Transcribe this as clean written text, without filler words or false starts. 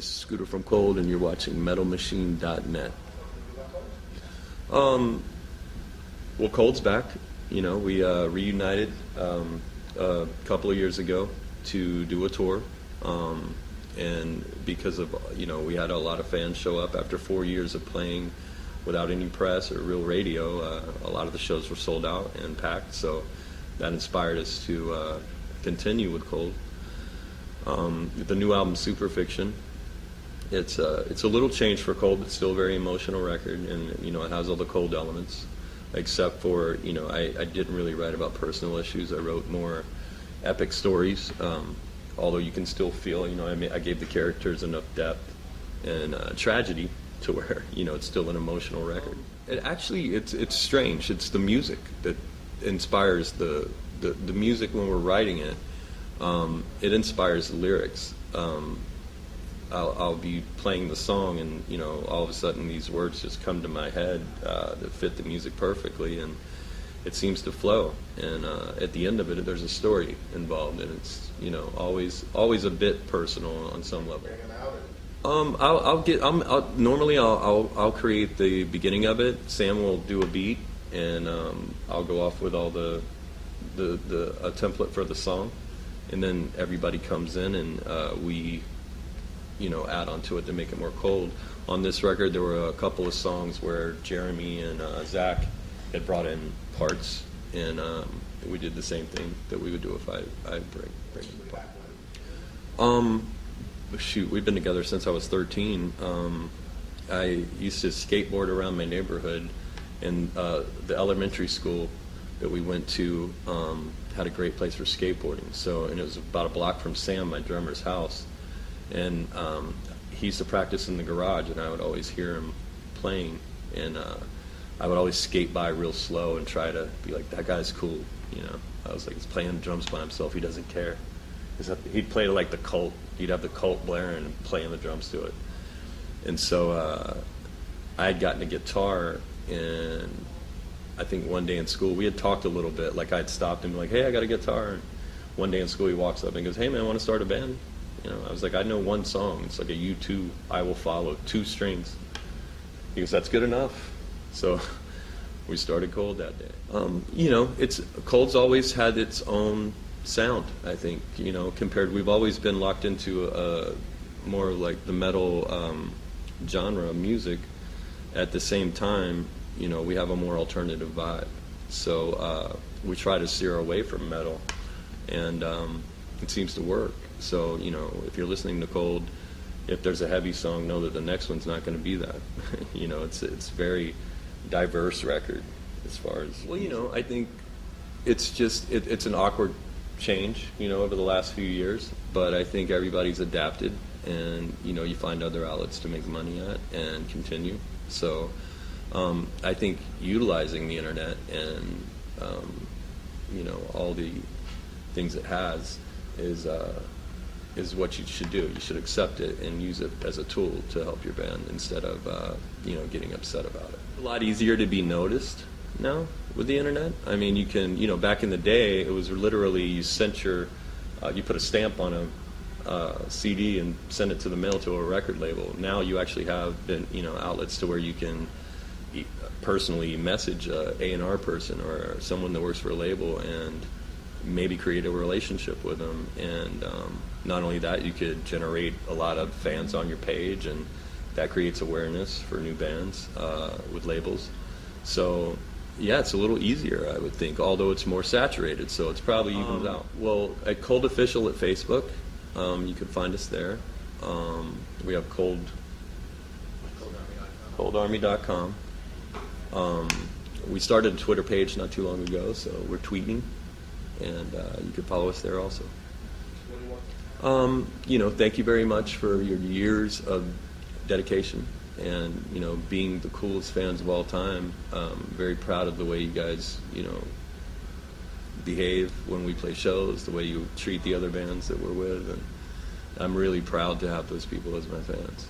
This is Scooter from Cold, and you're watching MetalMachine.net. Well, Cold's back. You know, we reunited a couple of years ago to do a tour. And because of, you know, we had a lot of fans show up after 4 years of playing without any press or real radio. A lot of the shows were sold out and packed, so that inspired us to continue with Cold. The new album, Superfiction, it's a little change for Cold, but still a very emotional record, and you know, it has all the Cold elements, except for, you know, I didn't really write about personal issues. I wrote more epic stories, although you can still feel, you know, I gave the characters enough depth and tragedy to where, you know, it's still an emotional record. It's strange. It's the music that inspires the music when we're writing it. It inspires the lyrics. I'll be playing the song, and you know, all of a sudden these words just come to my head that fit the music perfectly, and it seems to flow. And at the end of it, there's a story involved, and it's, you know, always a bit personal on some level. Normally I'll create the beginning of it. Sam will do a beat, and I'll go off with all a template for the song, and then everybody comes in and we, you know, add onto it to make it more Cold. On this record, there were a couple of songs where Jeremy and Zach had brought in parts, and we did the same thing that we would do if I bring the part. Shoot, we've been together since I was 13. I used to skateboard around my neighborhood, and the elementary school that we went to had a great place for skateboarding. So, and it was about a block from Sam, my drummer's house, and he used to practice in the garage, and I would always hear him playing, and I would always skate by real slow and try to be like, that guy's cool, you know. I was like, he's playing drums by himself, he doesn't care. He'd play like the Cult. He'd have the Cult blaring and playing the drums to it. And so I had gotten a guitar, and I think one day in school, we had talked a little bit, like I'd stopped him like, hey, I got a guitar. And one day in school he walks up and goes, hey man, I want to start a band. You know, I was like, I know one song. It's like a U2, I Will Follow, 2 strings. He goes, that's good enough. So we started Cold that day. You know, Cold's always had its own sound, I think, you know, we've always been locked into more like the metal genre of music. At the same time, you know, we have a more alternative vibe. So we try to steer away from metal, and it seems to work. So, you know, if you're listening to Cold, if there's a heavy song, know that the next one's not going to be that. You know, it's very diverse record as far as, well, you know, I think it's just it's an awkward change, you know, over the last few years, but I think everybody's adapted, and you know, you find other outlets to make money at and continue. So I think utilizing the internet and you know, all the things it has is what you should do. You should accept it and use it as a tool to help your band instead of you know, getting upset about it. A lot easier to be noticed now with the internet. I mean, you can, you know, back in the day, it was literally you sent you put a stamp on a CD and send it to the mail to a record label. Now you actually have you know, outlets to where you can personally message a A&R person or someone that works for a label and maybe create a relationship with them. And not only that, you could generate a lot of fans on your page, and that creates awareness for new bands with labels. So yeah, it's a little easier, I would think, although it's more saturated, so it's probably evens out. Well, at Cold Official at Facebook, you can find us there. We have coldarmy.com. We started a Twitter page not too long ago, so we're tweeting, and you can follow us there also. You know, thank you very much for your years of dedication, and you know, being the coolest fans of all time. Very proud of the way you guys, you know, behave when we play shows, the way you treat the other bands that we're with, and I'm really proud to have those people as my fans.